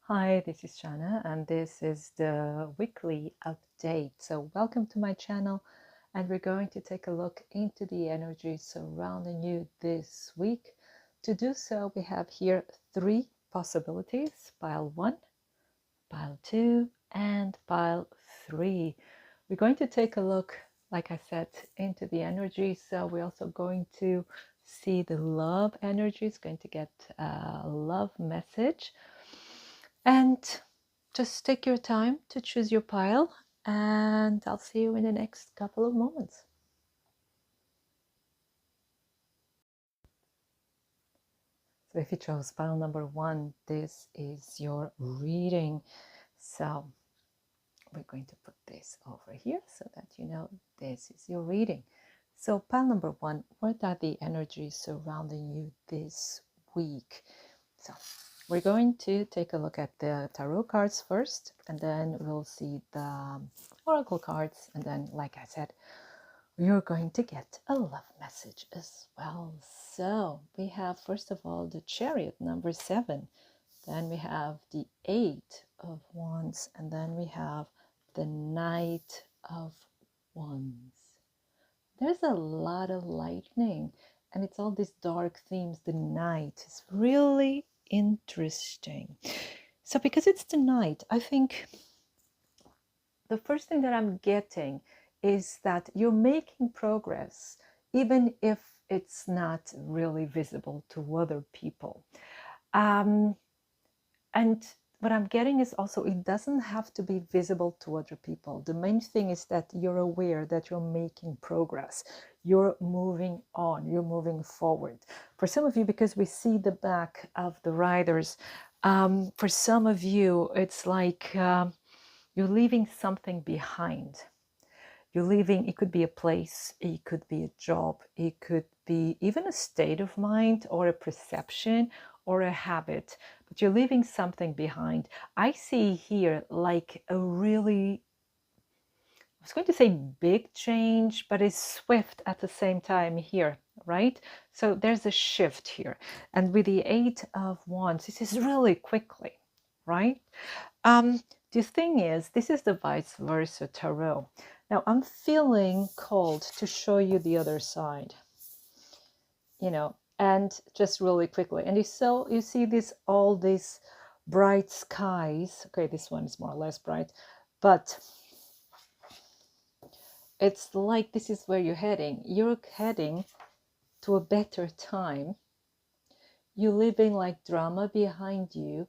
Hi, this is Shannah, and this is the weekly update. So, welcome to my channel, and we're going to take a look into the energy surrounding you this week. To do so, we have here three possibilities: pile 1, pile 2, and pile 3. We're going to take a look, like I said, into the energy. So, we're also going to see the love energy. It's going to get a love message. And just take your time to choose your pile, and I'll see you in the next couple of moments. So if you chose pile number 1, this is your reading. So we're going to put this over here so that you know this is your reading. So pile number 1, what are the energies surrounding you this week? So we're going to take a look at the tarot cards first, and then we'll see the oracle cards, and then, like I said, you're going to get a love message as well. So we have, first of all, the Chariot number 7, then we have the 8 of Wands, and then we have the Knight of Wands. There's a lot of lightning, and it's all these dark themes. The night is really interesting. So because it's the night, I think the first thing that I'm getting is that you're making progress, even if it's not really visible to other people. And what I'm getting is also, it doesn't have to be visible to other people. The main thing is that you're aware that you're making progress. You're moving on, you're moving forward. For some of you, because we see the back of the riders, for some of you, it's like you're leaving something behind. You're leaving, it could be a place, it could be a job, it could be even a state of mind or a perception or a habit, but you're leaving something behind. I see here like a really, I was going to say big change, but it's swift at the same time here, right? So there's a shift here. And with the 8 of Wands, this is really quickly, right? The thing is, this is the vice versa tarot. Now I'm feeling called to show you the other side, and just really quickly. And you see this, all these bright skies. Okay, this one is more or less bright, but it's like this is where you're heading. You're heading to a better time. You're leaving like drama behind you,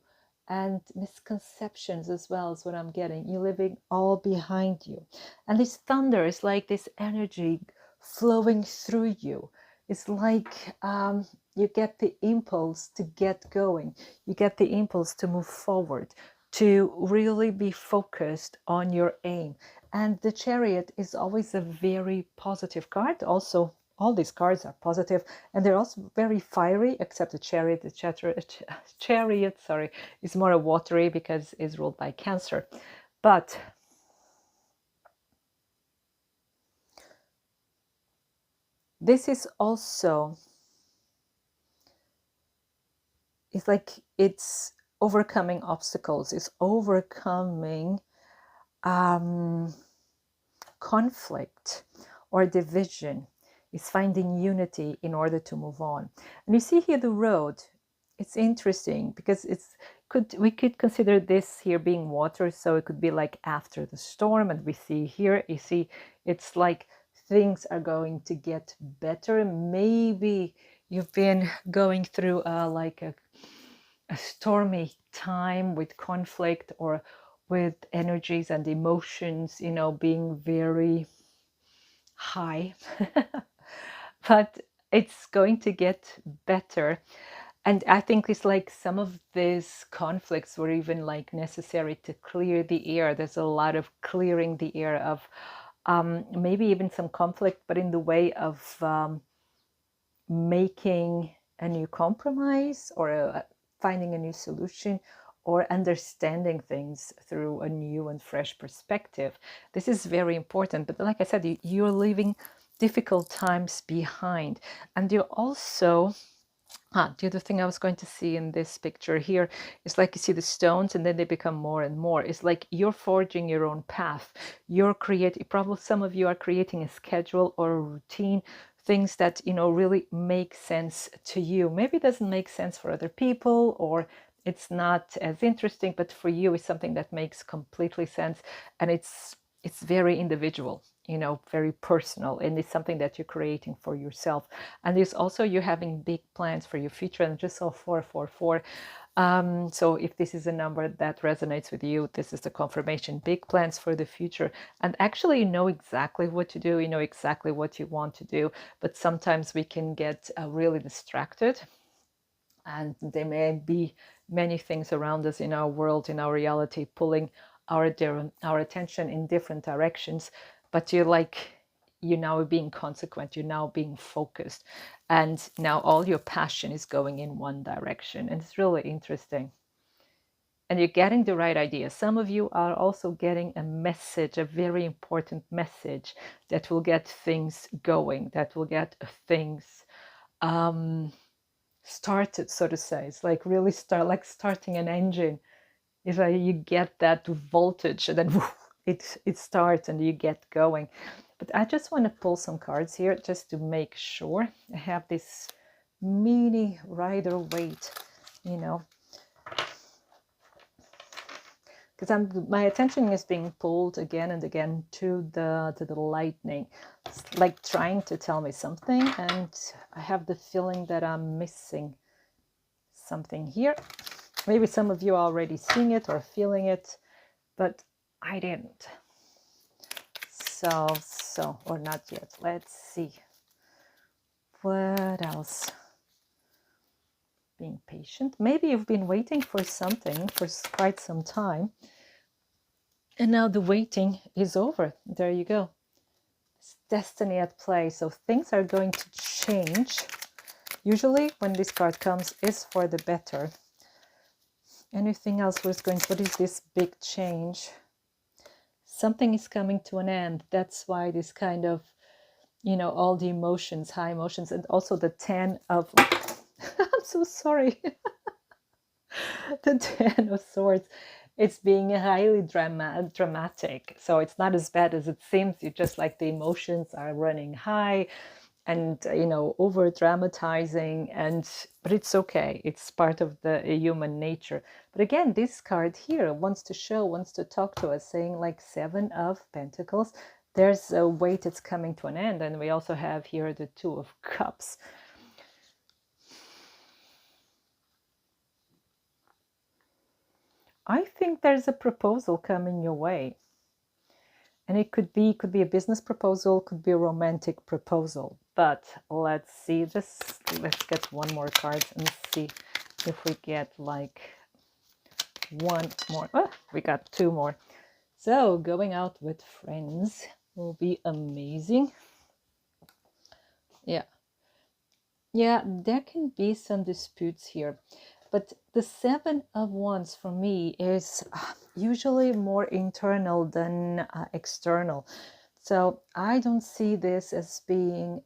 and misconceptions as well is what I'm getting. You're leaving all behind you. And this thunder is like this energy flowing through you. It's like you get the impulse to get going. You get the impulse to move forward, to really be focused on your aim. And the Chariot is always a very positive card. Also, all these cards are positive, and they're also very fiery, except the Chariot. The Chariot, sorry, is more a watery because it's ruled by Cancer. But this is also, it's like it's overcoming obstacles, it's overcoming conflict or division. It's finding unity in order to move on. And you see here the road. It's interesting because we could consider this here being water, so it could be like after the storm. And we see here, you see, it's like things are going to get better. Maybe you've been going through like a stormy time with conflict or with energies and emotions, being very high. But it's going to get better. And I think it's like some of these conflicts were even like necessary to clear the air. There's a lot of clearing the air of maybe even some conflict, but in the way of making a new compromise or finding a new solution or understanding things through a new and fresh perspective. This is very important. But like I said, you're leaving difficult times behind, and you're also The other thing I was going to see in this picture here is like you see the stones and then they become more and more. It's like you're forging your own path. You're creating, probably some of you are creating a schedule or a routine, things that, you know, really make sense to you. Maybe it doesn't make sense for other people, or it's not as interesting, but for you it's something that makes completely sense, and it's very individual, you know, very personal, and it's something that you're creating for yourself. And there's also you having big plans for your future, and just saw 444. So if this is a number that resonates with you, this is the confirmation. Big plans for the future, and actually you know exactly what to do, you know exactly what you want to do, but sometimes we can get really distracted, and there may be many things around us in our world, in our reality, pulling our attention in different directions. But you're now being consequent, you're now being focused, and now all your passion is going in one direction, and it's really interesting. And you're getting the right idea. Some of you are also getting a message, a very important message that will get things going, that will get things started, so to say. It's like really like starting an engine. If you get that voltage, and then woof, it starts and you get going. But I just want to pull some cards here just to make sure. I have this mini rider weight, you know, because my attention is being pulled again and again to the lightning. It's like trying to tell me something, and I have the feeling that I'm missing something here. Maybe some of you are already seeing it or feeling it, but I didn't. So, or not yet. Let's see. What else? Being patient. Maybe you've been waiting for something for quite some time, and now the waiting is over. There you go. It's destiny at play. So things are going to change. Usually when this card comes, is for the better. Anything else was going to, what is this big change? Something is coming to an end. That's why this kind of, you know, all the emotions, high emotions, and also the 10 of, I'm so sorry. The 10 of Swords, it's being highly dramatic. So it's not as bad as it seems. You just like the emotions are running high and, you know, over dramatizing, but it's okay. It's part of the human nature. But again, this card here wants to talk to us, saying like 7 of Pentacles. There's a weight that's coming to an end. And we also have here the 2 of Cups. I think there's a proposal coming your way. And it could be a business proposal, could be a romantic proposal. But let's see, let's get one more card and see if we get like one more. Oh, we got 2 more. So going out with friends will be amazing. Yeah, there can be some disputes here. But the 7 of Wands for me is usually more internal than external. So I don't see this as being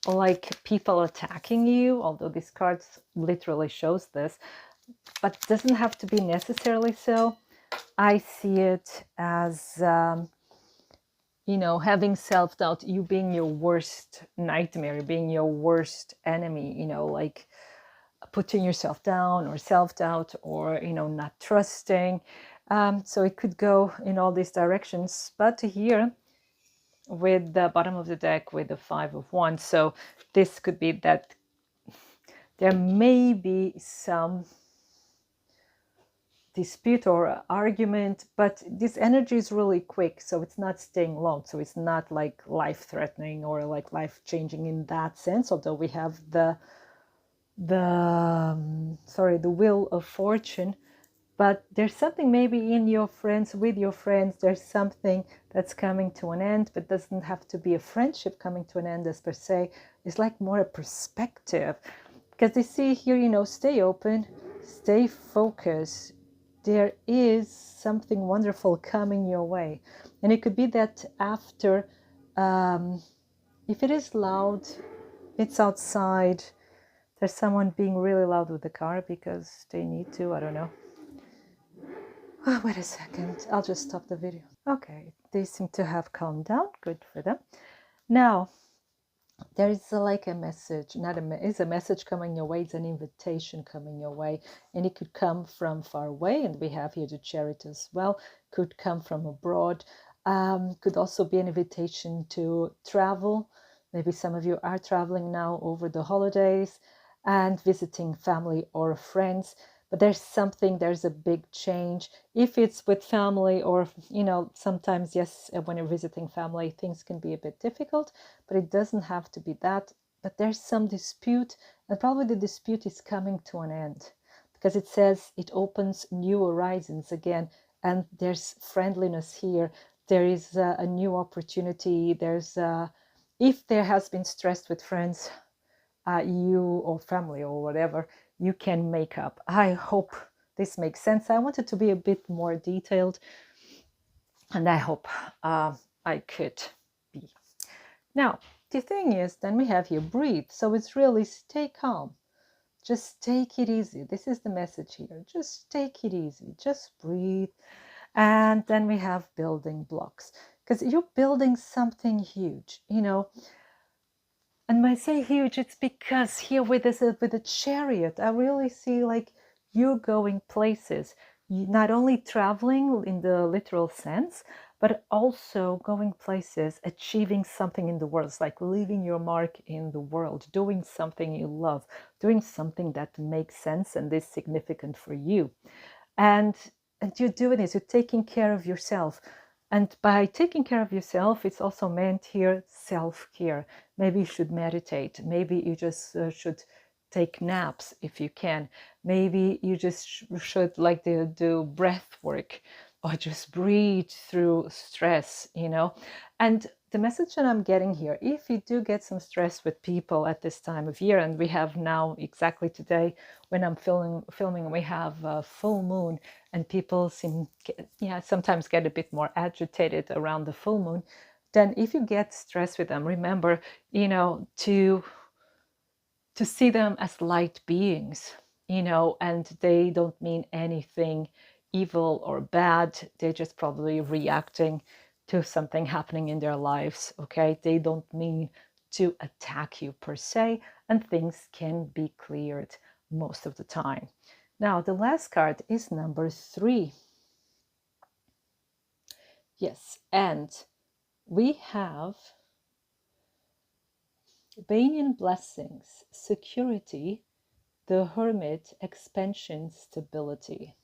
like people attacking you, although this card literally shows this, but it doesn't have to be necessarily so. I see it as you know, having self-doubt, you being your worst nightmare, being your worst enemy, you know, like putting yourself down or self-doubt, or, you know, not trusting. So it could go in all these directions. But here with the bottom of the deck with the 5 of Wands, so this could be that there may be some dispute or argument, but this energy is really quick, so it's not staying long, so it's not like life-threatening or like life-changing in that sense, although we have the wheel of fortune. But there's something maybe in your friends, with your friends, there's something that's coming to an end, but doesn't have to be a friendship coming to an end as per se. It's like more a perspective, because they see here, you know, stay open, stay focused. There is something wonderful coming your way. And it could be that after If it is loud, it's outside. There's someone being really loud with the car because they need to, I don't know. Oh, wait a second, I'll just stop the video. Okay, they seem to have calmed down, good for them. Now, there is like a message, it's a message coming your way, it's an invitation coming your way, and it could come from far away, and we have here the Chariot as well, could come from abroad, could also be an invitation to travel. Maybe some of you are traveling now over the holidays and visiting family or friends. But there's a big change. If it's with family or, sometimes, yes, when you're visiting family, things can be a bit difficult, but it doesn't have to be that. But there's some dispute, and probably the dispute is coming to an end because it says it opens new horizons again, and there's friendliness here. There is a new opportunity. If there has been stress with friends, you or family or whatever, you can make up. I hope this makes sense. I wanted to be a bit more detailed, and I hope I could be. Now, the thing is, then we have here breathe. So it's really stay calm. Just take it easy. This is the message here. Just take it easy. Just breathe. And then we have building blocks, because you're building something huge, And when I say huge, it's because here with the Chariot, I really see like you going places, not only traveling in the literal sense, but also going places, achieving something in the world. It's like leaving your mark in the world, doing something you love, doing something that makes sense and is significant for you. And you're doing this, you're taking care of yourself. And by taking care of yourself, it's also meant here self-care. Maybe you should meditate. Maybe you just should take naps if you can. Maybe you just should do breath work, or just breathe through stress, And the message that I'm getting here, if you do get some stress with people at this time of year, and we have now exactly today when I'm filming, we have a full moon, and people sometimes get a bit more agitated around the full moon. Then if you get stressed with them, remember, to see them as light beings, and they don't mean anything evil or bad. They're just probably reacting to something happening in their lives, okay? They don't mean to attack you per se, and things can be cleared most of the time. Now, the last card is number 3. Yes, and we have Banyan blessings, security, the Hermit, expansion, stability.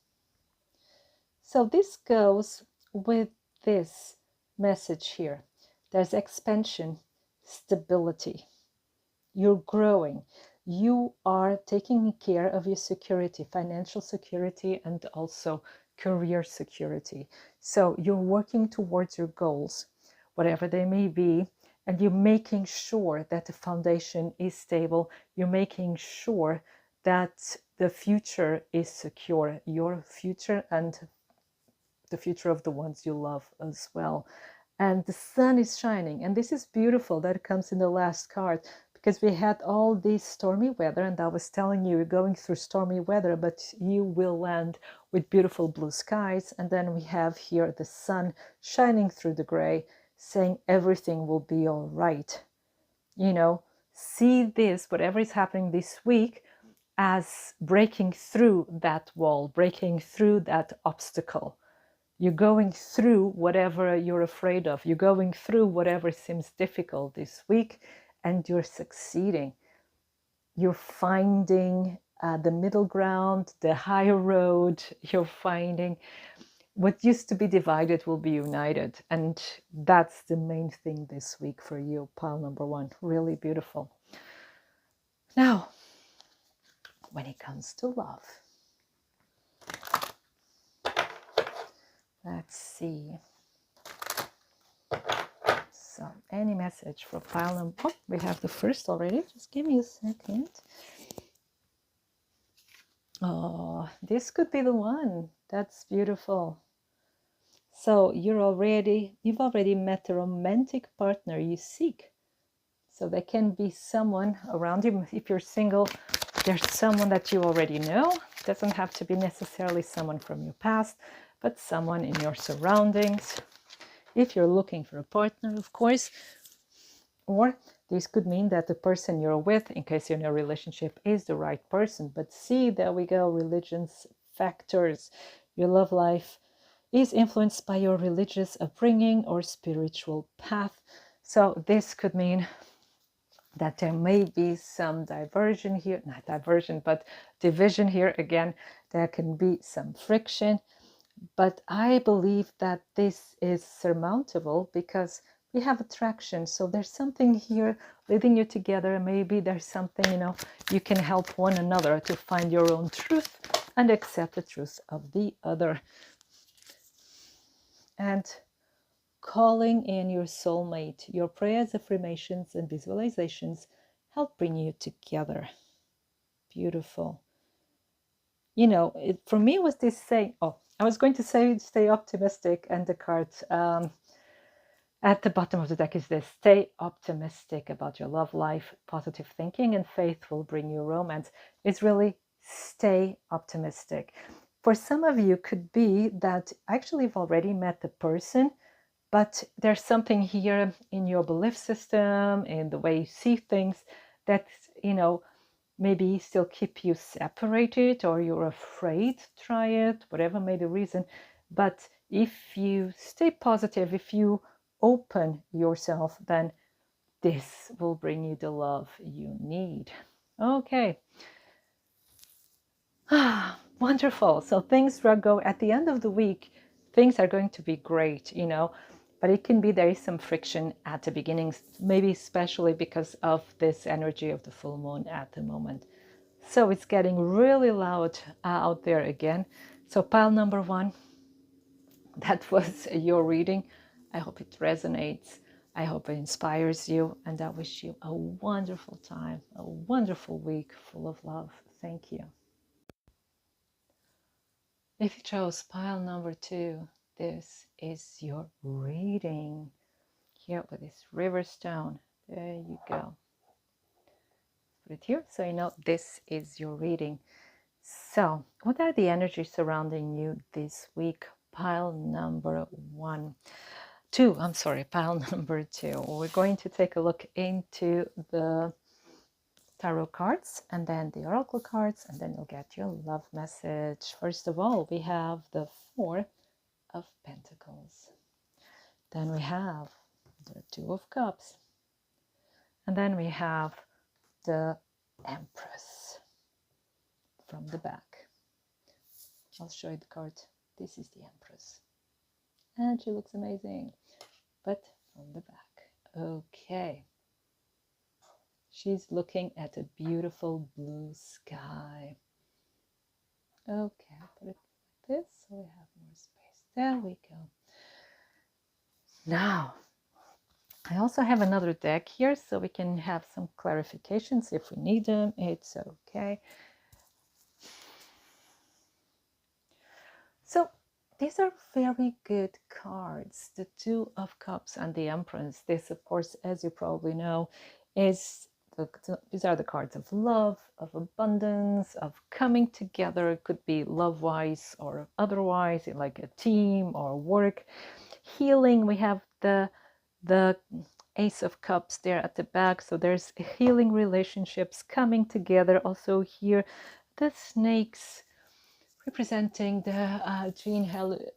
So this goes with this message here. There's expansion, stability. You're growing. You are taking care of your security, financial security, and also career security. So you're working towards your goals, whatever they may be, and you're making sure that the foundation is stable. You're making sure that the future is secure, your future and the future of the ones you love as well. And the sun is shining, and this is beautiful that comes in the last card, because we had all this stormy weather, and I was telling you, you're going through stormy weather, but you will land with beautiful blue skies. And then we have here the sun shining through the gray, saying everything will be all right. See this, whatever is happening this week, as breaking through that wall, breaking through that obstacle. You're going through whatever you're afraid of. You're going through whatever seems difficult this week, and you're succeeding. You're finding the middle ground, the higher road. You're finding what used to be divided will be united. And that's the main thing this week for you, pile number 1. Really beautiful. Now, when it comes to love, let's see. So, any message for pile number... Oh, we have the first already. Just give me a second. Oh, this could be the one. That's beautiful. So, you've already met the romantic partner you seek. So there can be someone around you. If you're single, there's someone that you already know. It doesn't have to be necessarily someone from your past, but someone in your surroundings. If you're looking for a partner, of course, or this could mean that the person you're with, in case you're in a relationship, is the right person. But see, there we go, religion's factors. Your love life is influenced by your religious upbringing or spiritual path. So this could mean that there may be some diversion here, not diversion, but division here. Again, there can be some friction. But I believe that this is surmountable because we have attraction. So there's something here leading you together. Maybe there's something, you can help one another to find your own truth and accept the truth of the other. And calling in your soulmate, your prayers, affirmations, and visualizations help bring you together. Beautiful. For me, it was this saying, I was going to say stay optimistic, and the card at the bottom of the deck is this: stay optimistic about your love life. Positive thinking and faith will bring you romance. It's really stay optimistic. For some of you, could be that actually you've already met the person, but there's something here in your belief system, in the way you see things, that, maybe still keep you separated, or you're afraid to try it, whatever may the reason. But if you stay positive, if you open yourself, then this will bring you the love you need. Okay. Wonderful. So things go at the end of the week, things are going to be great, but it can be there is some friction at the beginning, maybe especially because of this energy of the full moon at the moment. So it's getting really loud out there again. So pile number 1, that was your reading. I hope it resonates. I hope it inspires you. And I wish you a wonderful time, a wonderful week full of love. Thank you. If you chose pile number 2, this is your reading. Here with this river stone. There you go. Put it here so you know this is your reading. So, what are the energies surrounding you this week? Pile number 2. I'm sorry, pile number 2. We're going to take a look into the tarot cards and then the oracle cards, and then you'll get your love message. First of all, we have the 4 of Pentacles. Then we have the 2 of Cups. And then we have the Empress from the back. I'll show you the card. This is the Empress. And she looks amazing, but from the back. Okay. She's looking at a beautiful blue sky. Okay, I'll put it like this so we have more space. There we go. Now, I also have another deck here so we can have some clarifications if we need them. It's okay. So these are very good cards. The 2 of Cups and the Empress. This, of course, as you probably know, is these are the cards of love, of abundance, of coming together. It could be love-wise or otherwise, like a team or work. Healing, we have the Ace of Cups there at the back. So there's healing relationships coming together. Also here, the snakes representing the gene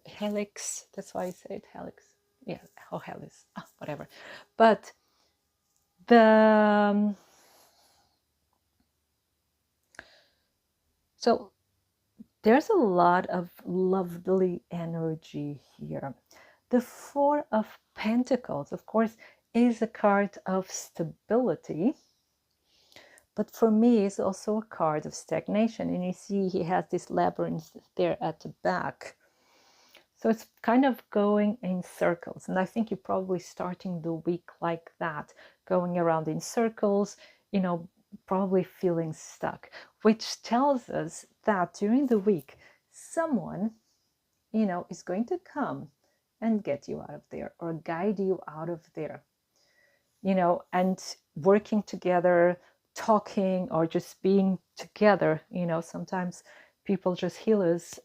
helix. That's why I say it helix. Yeah, or helix, whatever. But so there's a lot of lovely energy here. The 4 of Pentacles, of course, is a card of stability. But for me, it's also a card of stagnation. And you see he has this labyrinth there at the back. So it's kind of going in circles. And I think you're probably starting the week like that, going around in circles, probably feeling stuck, which tells us that during the week, someone, is going to come and get you out of there or guide you out of there. and working together, talking, or just being together. Sometimes people just heal us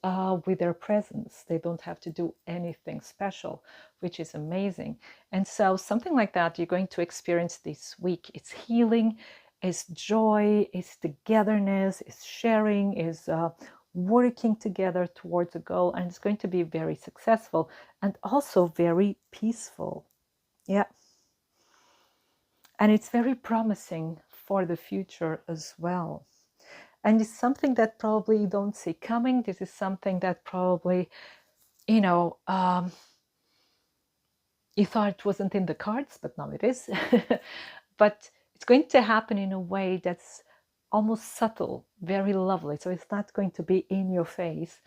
with their presence. They don't have to do anything special, which is amazing. And so something like that you're going to experience this week. It's healing, is joy, is togetherness, is sharing, is working together towards a goal, and it's going to be very successful and also very peaceful. Yeah. And it's very promising for the future as well. And it's something that probably you don't see coming. This is something that probably, you thought it wasn't in the cards, but now it is. But it's going to happen in a way that's almost subtle, very lovely. So it's not going to be in your face.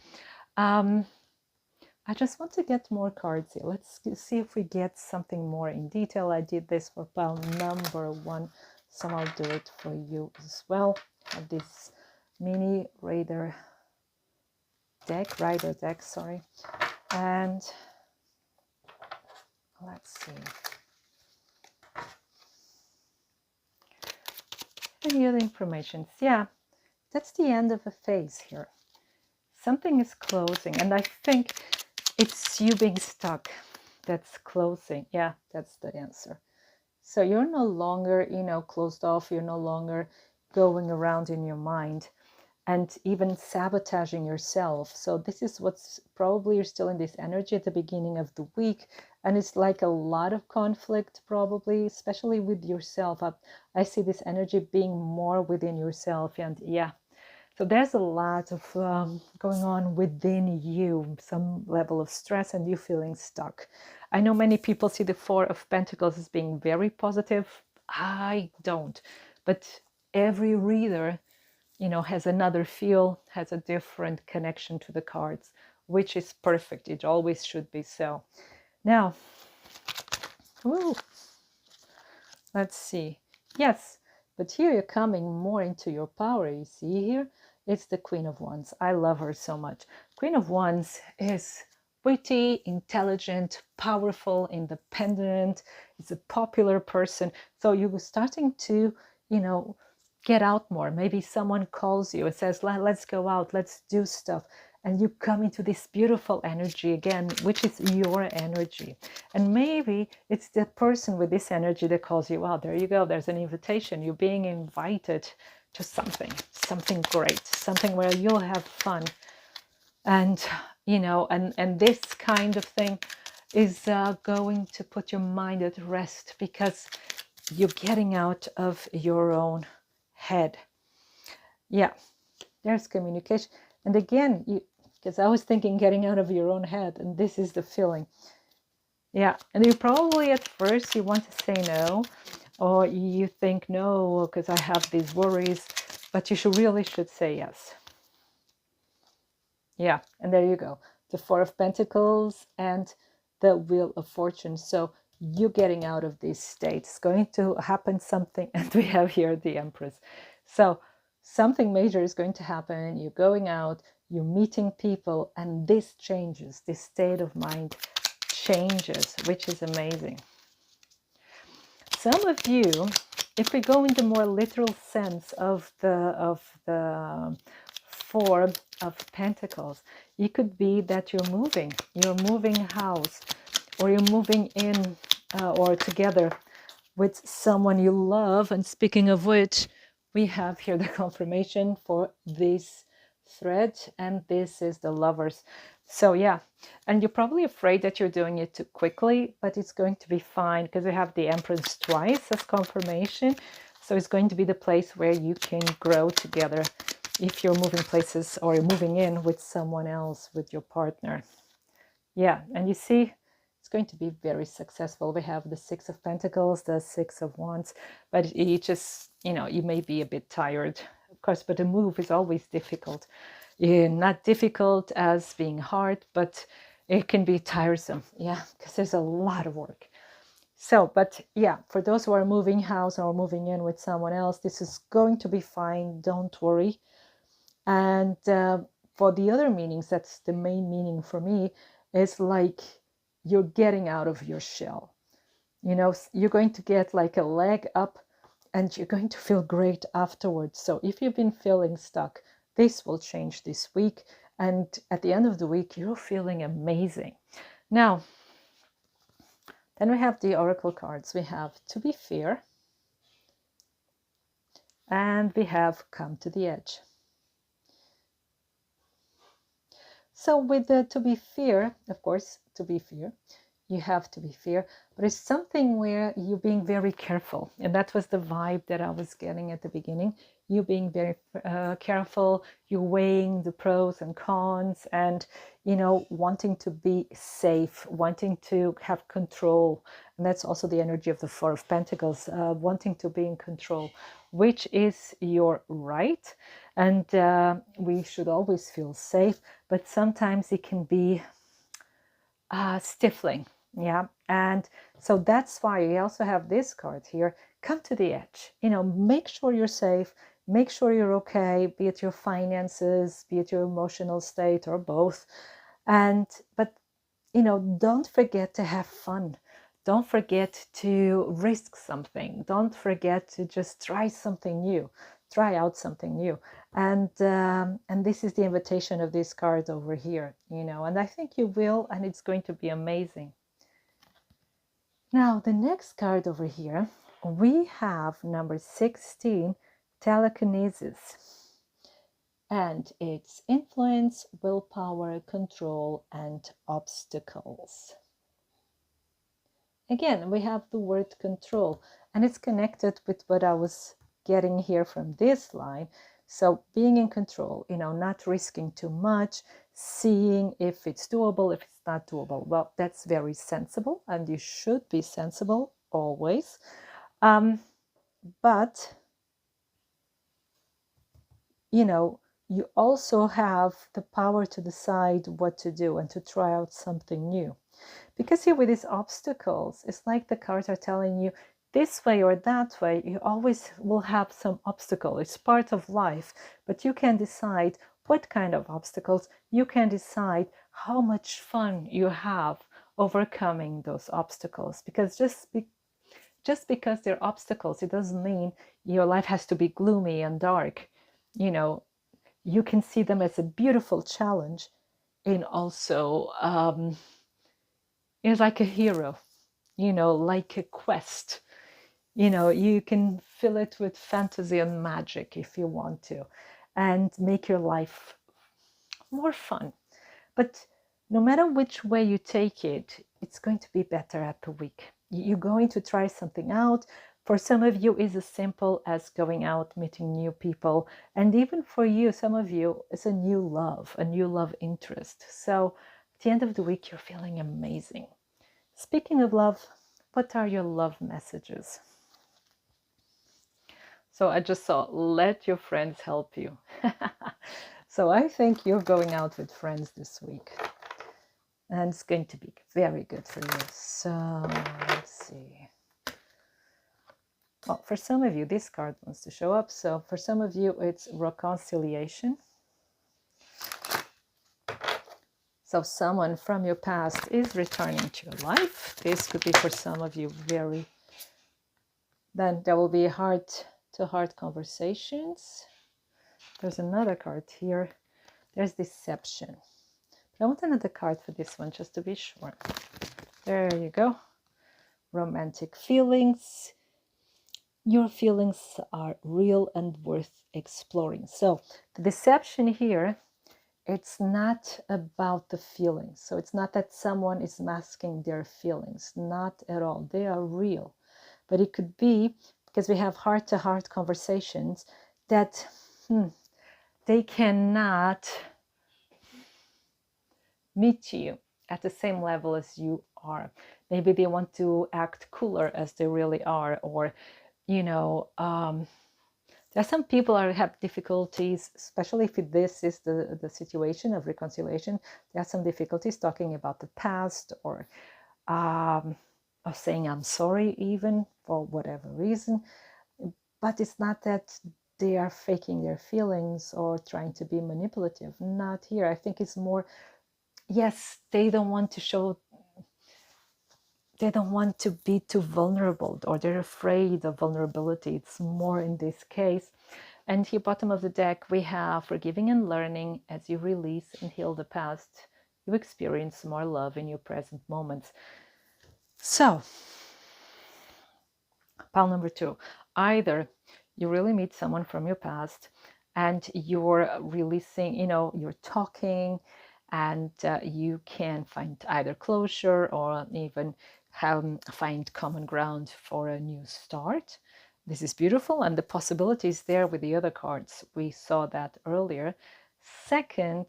I just want to get more cards here. Let's see if we get something more in detail. I did this for pile number 1, so I'll do it for you as well. I have this mini rider deck, sorry. And let's see. Any other information? Yeah, that's the end of a phase here. Something is closing, and I think it's you being stuck that's closing. Yeah, that's the answer. So you're no longer, closed off. You're no longer going around in your mind and even sabotaging yourself. So this is what's probably, you're still in this energy at the beginning of the week. And it's like a lot of conflict, probably, especially with yourself. I see this energy being more within yourself. And yeah, so there's a lot of going on within you, some level of stress and you feeling stuck. I know many people see the 4 of Pentacles as being very positive. I don't. But every reader, has another feel, has a different connection to the cards, which is perfect. It always should be so. Now, let's see. Yes, but here you're coming more into your power. You see here? It's the Queen of Wands. I love her so much. Queen of Wands is witty, intelligent, powerful, independent. It's a popular person. So you were starting to, get out more. Maybe someone calls you and says, let's go out, let's do stuff. And you come into this beautiful energy again, which is your energy. And maybe it's the person with this energy that calls you out. There you go. There's an invitation. You're being invited to something great, something where you'll have fun. And, and this kind of thing is going to put your mind at rest because you're getting out of your own head. Yeah, there's communication. And again, because I was thinking getting out of your own head, and this is the feeling. Yeah, and you probably at first you want to say no, or you think no because I have these worries, but you really should say yes. Yeah, and there you go. The 4 of Pentacles and the Wheel of Fortune. So you're getting out of this state. It's going to happen something, and we have here the Empress. So something major is going to happen. You're going out, you're meeting people, and this changes. This state of mind changes, which is amazing. Some of you, if we go in the more literal sense of the 4 of Pentacles, it could be that you're moving house, or you're moving in or together with someone you love. And speaking of which, we have here the confirmation for this thread, and this is the Lovers. So yeah, and you're probably afraid that you're doing it too quickly, but it's going to be fine because we have the Empress twice as confirmation. So it's going to be the place where you can grow together if you're moving places or moving in with someone else, with your partner. Yeah, and you see, it's going to be very successful. We have the 6 of Pentacles, the 6 of Wands, but you just, you may be a bit tired, of course, but a move is always difficult. Not difficult as being hard, but it can be tiresome, yeah, because there's a lot of work. So, but yeah, for those who are moving house or moving in with someone else, this is going to be fine. Don't worry. And for the other meanings, that's the main meaning for me, is like you're getting out of your shell. You know, you're going to get like a leg up and you're going to feel great afterwards. So if you've been feeling stuck, this will change this week. And at the end of the week, you're feeling amazing. Now, then we have the oracle cards. We have To Be Fair, and we have Come to the Edge. So with the To Be Fair, of course, to be fair, you have to be fair, but it's something where you're being very careful. And that was the vibe that I was getting at the beginning. You being very careful, you're weighing the pros and cons, and, you know, wanting to be safe, wanting to have control. And that's also the energy of the Four of Pentacles, wanting to be in control, which is your right. And we should always feel safe, but sometimes it can be stifling. Yeah. And so that's why we also have this card here. Come to the edge. You know, make sure you're safe, make sure you're okay, be it your finances, be it your emotional state, or both. And but you know, don't forget to have fun. Don't forget to risk something. Don't forget to just try something new, try out something new. And this is the invitation of this card over here, you know, and I think you will, and it's going to be amazing. Now, the next card over here, we have number 16, Telekinesis. And it's influence, willpower, control, and obstacles. Again, we have the word control, and it's connected with what I was getting here from this line. So being in control, you know, not risking too much, seeing if it's doable, if it's not doable. Well, that's very sensible, and you should be sensible always. But, you know, you also have the power to decide what to do and to try out something new. Because here with these obstacles, it's like the cards are telling you this way or that way, you always will have some obstacle. It's part of life, but you can decide what kind of obstacles. You can decide how much fun you have overcoming those obstacles. Because just because they're obstacles, it doesn't mean your life has to be gloomy and dark. You know, you can see them as a beautiful challenge, and also it's like a hero, you know, like a quest. You know, you can fill it with fantasy and magic if you want to, and make your life more fun. But no matter which way you take it, it's going to be better at the week. You're going to try something out. For some of you, it's as simple as going out, meeting new people. And even for you, some of you, it's a new love interest. So at the end of the week, you're feeling amazing. Speaking of love, what are your love messages? So I just saw, let your friends help you. So I think you're going out with friends this week. And it's going to be very good for you. So let's see. Well, for some of you, this card wants to show up. So for some of you, it's reconciliation. So someone from your past is returning to your life. This could be for some of you very... Then there will be heart-to-heart conversations. There's another card here. There's deception. But I want another card for this one, just to be sure. There you go. Romantic feelings. Your feelings are real and worth exploring. So the deception here, it's not about the feelings. So it's not that someone is masking their feelings. Not at all. They are real. But it could be, because we have heart-to-heart conversations, that they cannot meet you at the same level as you are. Maybe they want to act cooler as they really are, or, you know, there are some people who have difficulties, especially if this is the situation of reconciliation. There are some difficulties talking about the past, or of saying I'm sorry, even for whatever reason. But it's not that they are faking their feelings or trying to be manipulative. Not here. I think it's more, yes, they don't want to show they don't want to be too vulnerable, or they're afraid of vulnerability. It's more in this case. And here, bottom of the deck, we have forgiving and learning. As you release and heal the past, you experience more love in your present moments. So, pile number 2, either you really meet someone from your past and you're releasing, you're talking, and you can find either closure or even find common ground for a new start. This is beautiful, and the possibility is there with the other cards. We saw that earlier. Second,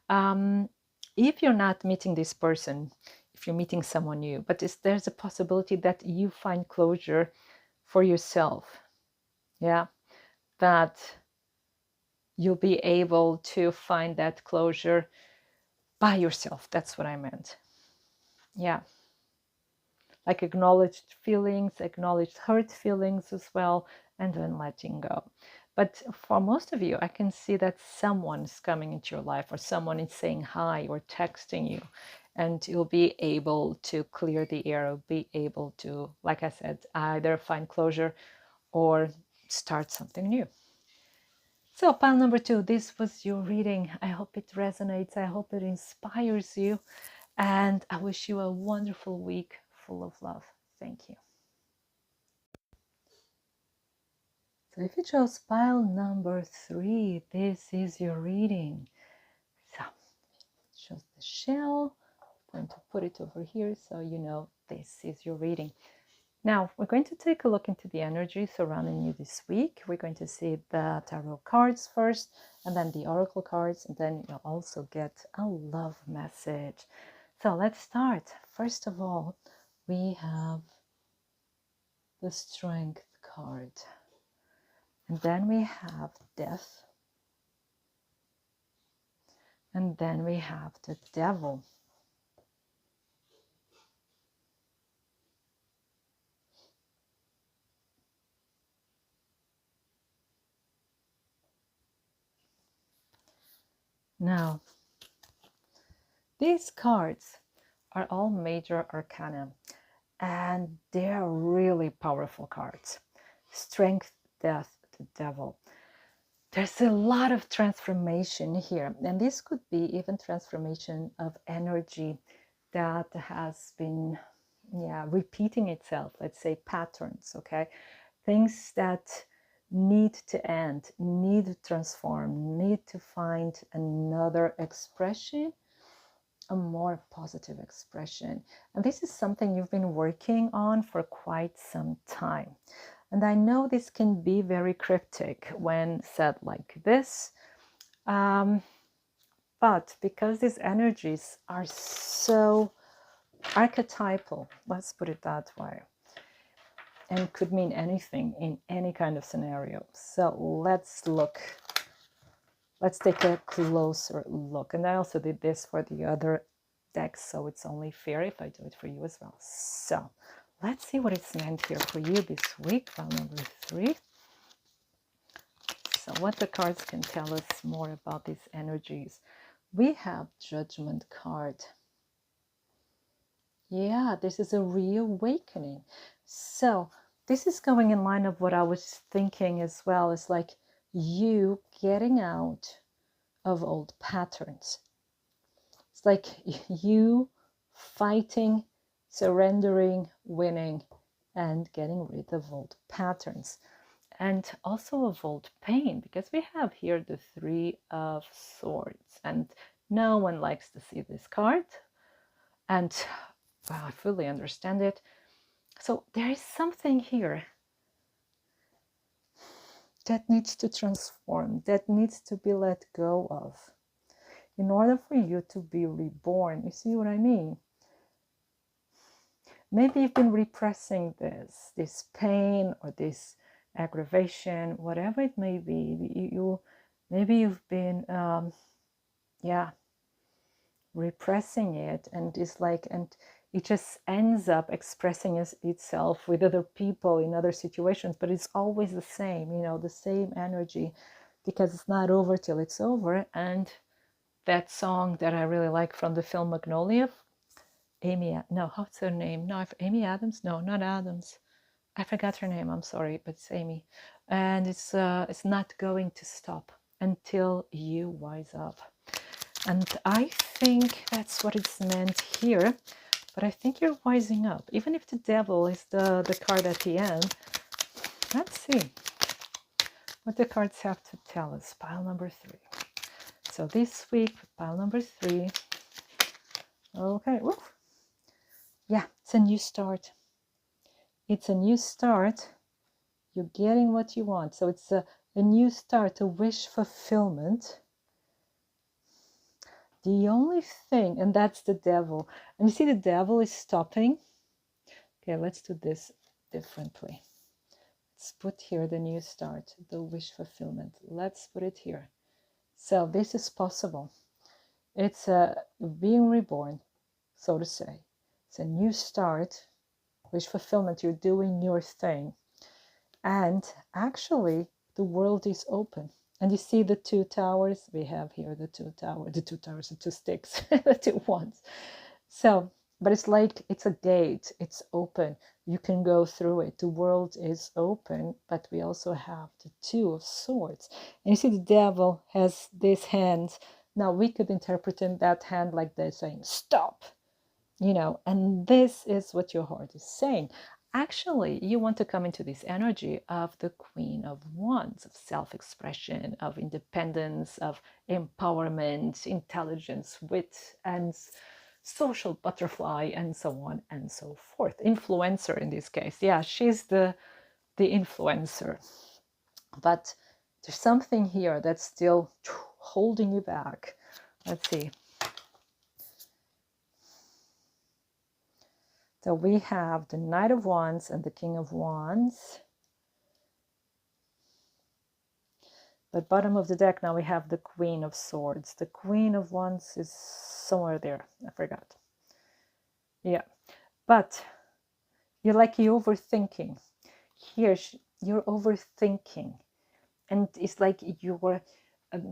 if you're not meeting this person, if you're meeting someone new, but there's a possibility that you find closure for yourself. Yeah, that you'll be able to find that closure by yourself. That's what I meant. Yeah, like acknowledged feelings, acknowledged hurt feelings as well, and then letting go. But for most of you, I can see that someone's coming into your life, or someone is saying hi or texting you, and you'll be able to clear the air, or be able to, like I said, either find closure or start something new. So pile number 2, this was your reading. I hope it resonates. I hope it inspires you. And I wish you a wonderful week full of love. Thank you. So if you chose pile number 3, this is your reading. So shows the shell. I'm going to put it over here so you know this is your reading. Now, we're going to take a look into the energy surrounding you this week. We're going to see the tarot cards first, and then the oracle cards, and then you'll also get a love message. So let's start. First of all, we have the Strength card. And then we have Death. And then we have the Devil. Now, these cards are all major arcana, and they're really powerful cards. Strength, Death, the Devil. There's a lot of transformation here, and this could be even transformation of energy that has been repeating itself. Let's say patterns, okay? Things that need to end, need to transform, need to find another expression, a more positive expression. And this is something you've been working on for quite some time. And I know this can be very cryptic when said like this, but because these energies are so archetypal, let's put it that way, and could mean anything in any kind of scenario. So let's take a closer look. And I also did this for the other decks, so it's only fair if I do it for you as well. So let's see what it's meant here for you this week, file number 3. So what the cards can tell us more about these energies. We have Judgment card. Yeah, this is a reawakening. So this is going in line of what I was thinking as well. It's like you getting out of old patterns. It's like you fighting, surrendering, winning, and getting rid of old patterns. And also of old pain, because we have here the 3 of Swords. And no one likes to see this card. And well, I fully understand it. So there is something here that needs to transform, that needs to be let go of in order for you to be reborn. You see what I mean? Maybe you've been repressing this pain or this aggravation, whatever it may be. Maybe you've been repressing it, and it just ends up expressing itself with other people in other situations, but it's always the same, the same energy, because it's not over till it's over. And that song that I really like from the film Magnolia, Amy, no, what's her name? No, Amy Adams? No, not Adams. I forgot her name. I'm sorry, but it's Amy. And it's not going to stop until you wise up. And I think that's what it's meant here. But I think you're wising up. Even if the devil is the card at the end. Let's see what the cards have to tell us. Pile number 3. So this week, pile number 3. Okay. Woo. Yeah, it's a new start. It's a new start. You're getting what you want. So it's a new start, a wish fulfillment. The only thing, and that's the devil. And you see the devil is stopping. Okay, let's do this differently. Let's put here the new start, the wish fulfillment. Let's put it here. So this is possible. It's being reborn, so to say. It's a new start, wish fulfillment. You're doing your thing. And actually, the world is open. And you see the 2 towers? We have here the 2 towers, the 2 towers, the 2 sticks, the 2 wands. So, but it's like it's a gate. It's open. You can go through it. The world is open, but we also have the 2 of swords. And you see the devil has this hand. Now we could interpret in that hand like they're saying, stop, you know, and this is what your heart is saying. Actually, you want to come into this energy of the Queen of Wands, of self-expression, of independence, of empowerment, intelligence, wit, and social butterfly, and so on and so forth. Influencer in this case. Yeah, she's the influencer. But there's something here that's still holding you back. Let's see. So we have the Knight of Wands and the King of Wands. But bottom of the deck now we have the Queen of Swords. The Queen of Wands is somewhere there. I forgot. Yeah. But you're overthinking. Here, you're overthinking. And it's like you're,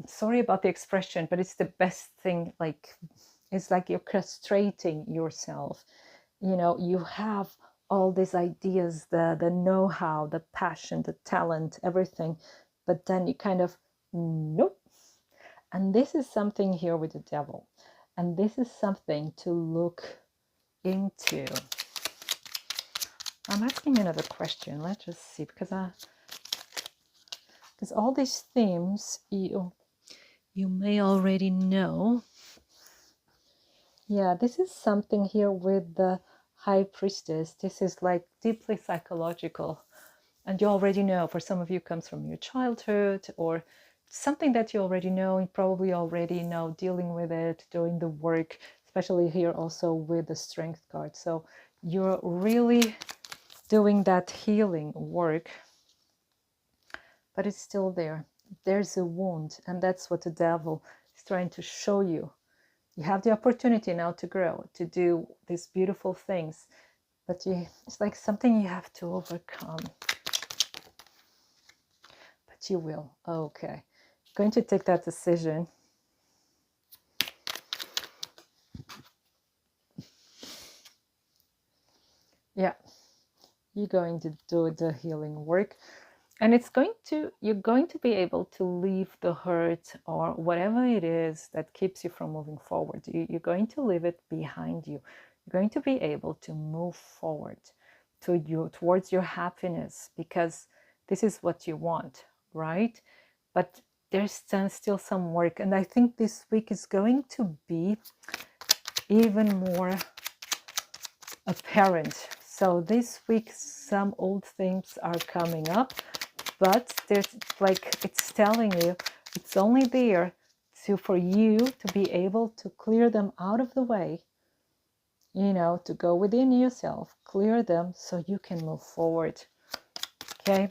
sorry about the expression, but it's the best thing. Like, it's like you're castrating yourself. You know, you have all these ideas, the know-how, the passion, the talent, everything, but then you kind of, nope. And this is something here with the devil. And this is something to look into. I'm asking another question. Let's just see, because all these themes you may already know. Yeah, this is something here with the High Priestess. This is like deeply psychological. And you already know, for some of you, comes from your childhood or something that you already know. You probably already know dealing with it, doing the work, especially here also with the Strength card. So you're really doing that healing work, but it's still there. There's a wound, and that's what the devil is trying to show you. You have the opportunity now to grow, to do these beautiful things, but it's like something you have to overcome. But you will. Okay. Going to take that decision. Yeah. You're going to do the healing work. And you're going to be able to leave the hurt or whatever it is that keeps you from moving forward. You're going to leave it behind you. You're going to be able to move forward towards your happiness, because this is what you want, right? But there's still some work. And I think this week is going to be even more apparent. So this week, some old things are coming up. But there's like, it's telling you, it's only there for you to be able to clear them out of the way, you know, to go within yourself, clear them so you can move forward. Okay.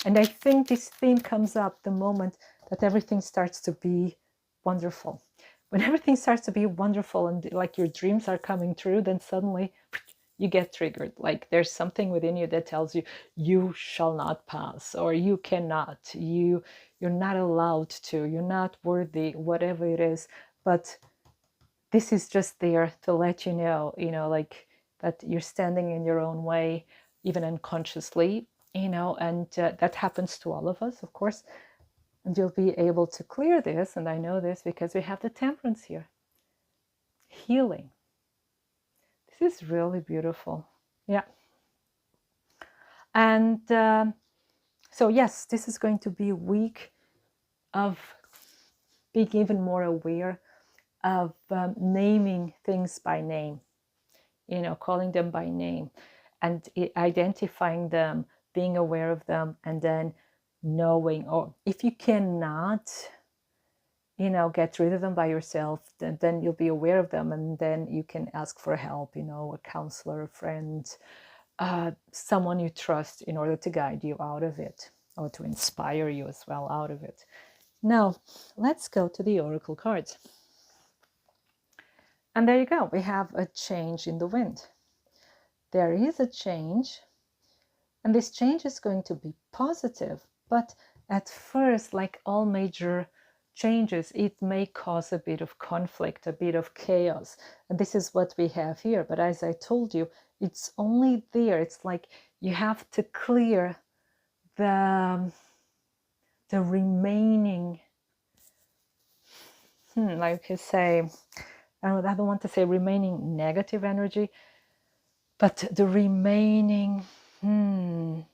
And I think this theme comes up the moment that everything starts to be wonderful. When everything starts to be wonderful and like your dreams are coming true, then suddenly you get triggered. Like there's something within you that tells you, you shall not pass, or you cannot, you're not allowed to, you're not worthy, whatever it is. But this is just there to let you know, like that you're standing in your own way, even unconsciously, and that happens to all of us, of course. And you'll be able to clear this. And I know this because we have the temperance here. Healing. This is really beautiful. Yeah. And so, yes, this is going to be a week of being even more aware of naming things by name, calling them by name and identifying them, being aware of them, and then knowing, or if you cannot, get rid of them by yourself, then you'll be aware of them, and then you can ask for help, a counselor, a friend, someone you trust in order to guide you out of it or to inspire you as well out of it. Now, let's go to the oracle cards. And there you go. We have a change in the wind. There is a change, and this change is going to be positive, but at first, like all major changes, it may cause a bit of conflict, a bit of chaos. And this is what we have here. But as I told you, it's only there. It's like you have to clear the remaining, like you say, I don't want to say remaining negative energy, but the remaining, now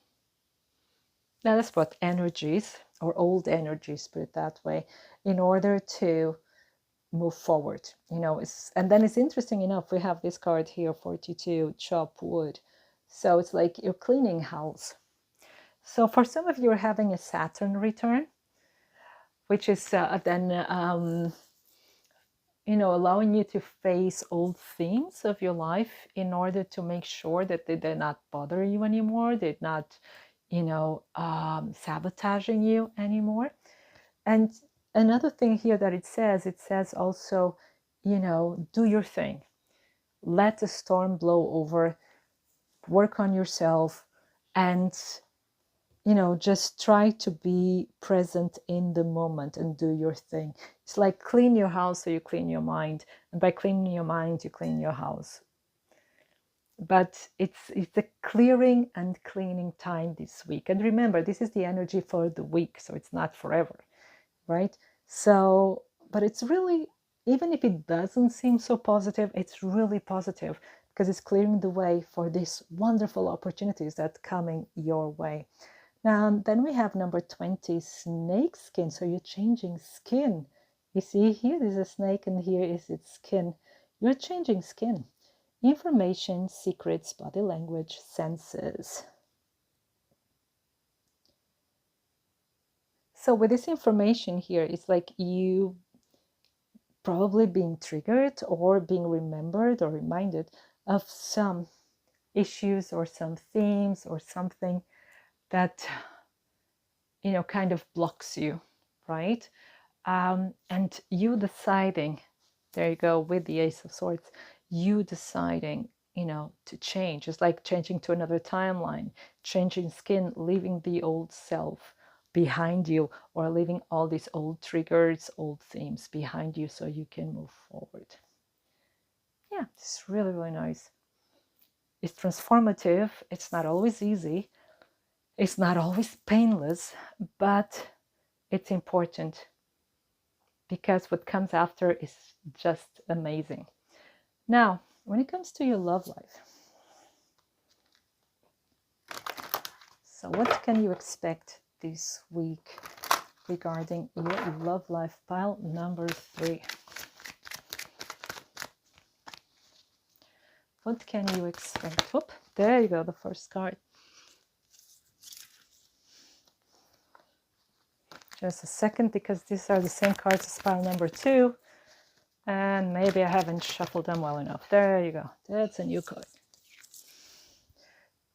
let's put energies or old energies, put it that way, in order to move forward. And then it's interesting enough, we have this card here, 42, chop wood. So it's like you're cleaning house. So for some of you are having a Saturn return, which is then allowing you to face old things of your life in order to make sure that they do not bother you anymore. They're not, sabotaging you anymore. And another thing here that it says also, do your thing. Let the storm blow over, work on yourself, and just try to be present in the moment and do your thing. It's like clean your house so you clean your mind. And by cleaning your mind, you clean your house. But it's a clearing and cleaning time this week. And remember, this is the energy for the week, so it's not forever, right? So, but it's really, even if it doesn't seem so positive, it's really positive because it's clearing the way for these wonderful opportunities that are coming your way. Now, then we have number 20, snake skin. So you're changing skin. You see, here is a snake and here is its skin. You're changing skin. Information, secrets, body language, senses. So with this information here, it's like you probably being triggered or being remembered or reminded of some issues or some themes or something that kind of blocks you, right? And you deciding, there you go, with the Ace of Swords, you deciding, to change. It's like changing to another timeline, changing skin, leaving the old self behind you, or leaving all these old triggers, old themes behind you so you can move forward. Yeah, it's really, really nice. It's transformative. It's not always easy. It's not always painless, but it's important because what comes after is just amazing. Now, when it comes to your love life, so what can you expect this week regarding your love life? Pile number 3. What can you expect? Whoop, there you go, the first card. Just a second, because these are the same cards as pile number 2. And maybe I haven't shuffled them well enough. There you go. That's a new card.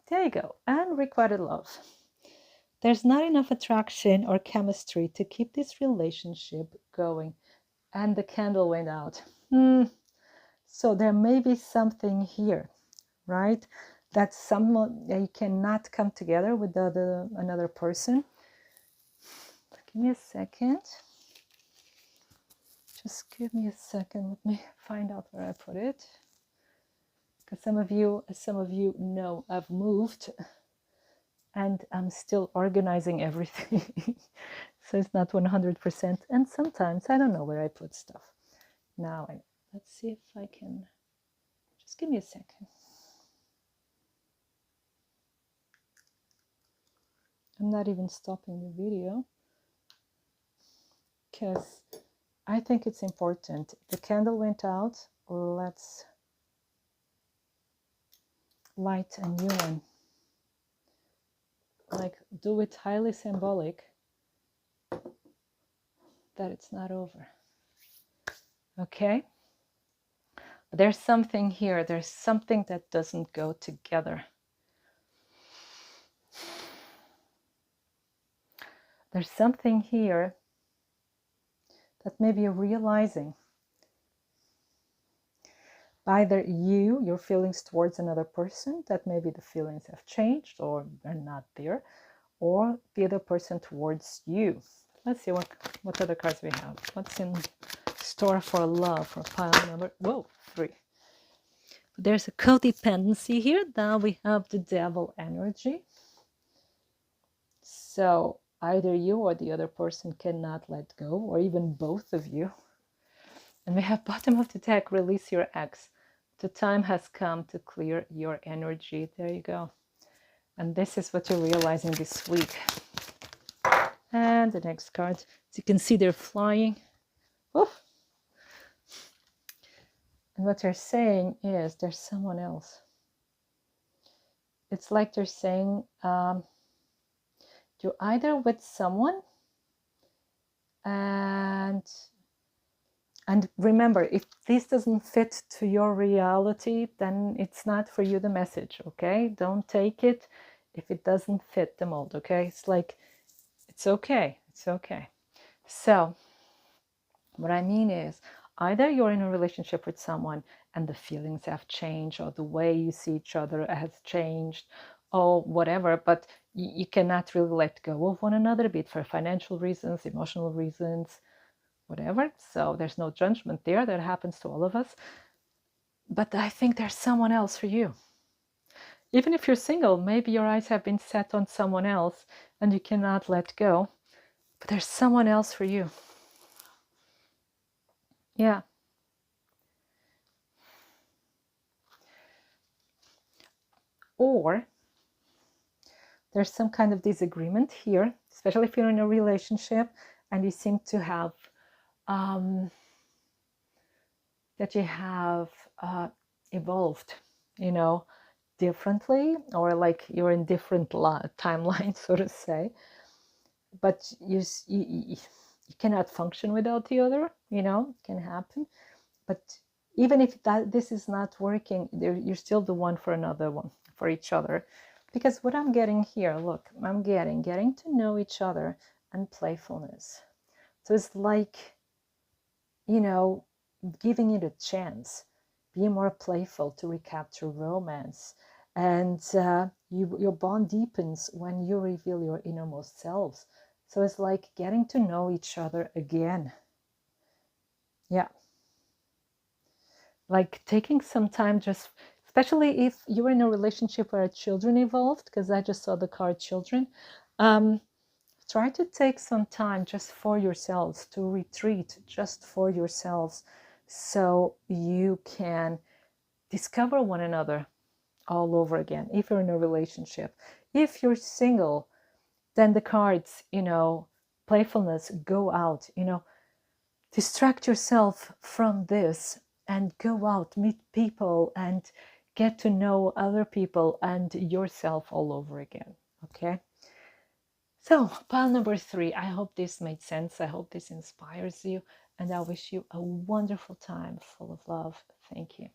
There you go. Unrequited love. There's not enough attraction or chemistry to keep this relationship going. And the candle went out. So there may be something here, right? That someone, you cannot come together with another person. Give me a second. Just give me a second. Let me find out where I put it. Because some of you know, I've moved and I'm still organizing everything. So it's not 100%. And sometimes I don't know where I put stuff. Now, let's see if I can, just give me a second. I'm not even stopping the video because I think it's important. The candle went out. Let's light a new one. Like, do it highly symbolic that it's not over. Okay? But there's something here. There's something that doesn't go together. There's something here that maybe you're realizing. Either your feelings towards another person, that maybe the feelings have changed or they're not there, or the other person towards you. Let's see what other cards we have. What's in store for love for pile number 3. There's a codependency here. Now we have the devil energy. So either you or the other person cannot let go, or even both of you. And we have bottom of the deck, release your ex. The time has come to clear your energy. There you go. And this is what you're realizing this week. And the next card, as you can see, they're flying. Oof. And what they're saying is there's someone else. It's like they're saying you're either with someone and remember, if this doesn't fit to your reality, then it's not for you the message, okay? Don't take it if it doesn't fit the mold, okay? It's like, it's okay. It's okay. So what I mean is, either you're in a relationship with someone and the feelings have changed, or the way you see each other has changed, or whatever, but you cannot really let go of one another, be it for financial reasons, emotional reasons, whatever. So there's no judgment there. That happens to all of us. But I think there's someone else for you. Even if you're single, maybe your eyes have been set on someone else and you cannot let go. But there's someone else for you. Yeah. Or there's some kind of disagreement here, especially if you're in a relationship and you seem to have that you have evolved, differently, or like you're in different timelines, so to say. But you cannot function without the other, it can happen. But even if this is not working, you're still the one for another one, for each other. Because what I'm getting here, look, I'm getting to know each other and playfulness. So it's like, giving it a chance, be more playful to recapture romance. And your bond deepens when you reveal your innermost selves. So it's like getting to know each other again. Yeah. Like taking some time, just especially if you're in a relationship where children involved, because I just saw the card children. Try to take some time just for yourselves, to retreat just for yourselves, so you can discover one another all over again. If you're in a relationship, if you're single, then the cards, playfulness, go out, distract yourself from this and go out, meet people and get to know other people and yourself all over again. Okay. So pile number 3, I hope this made sense. I hope this inspires you, and I wish you a wonderful time full of love. Thank you.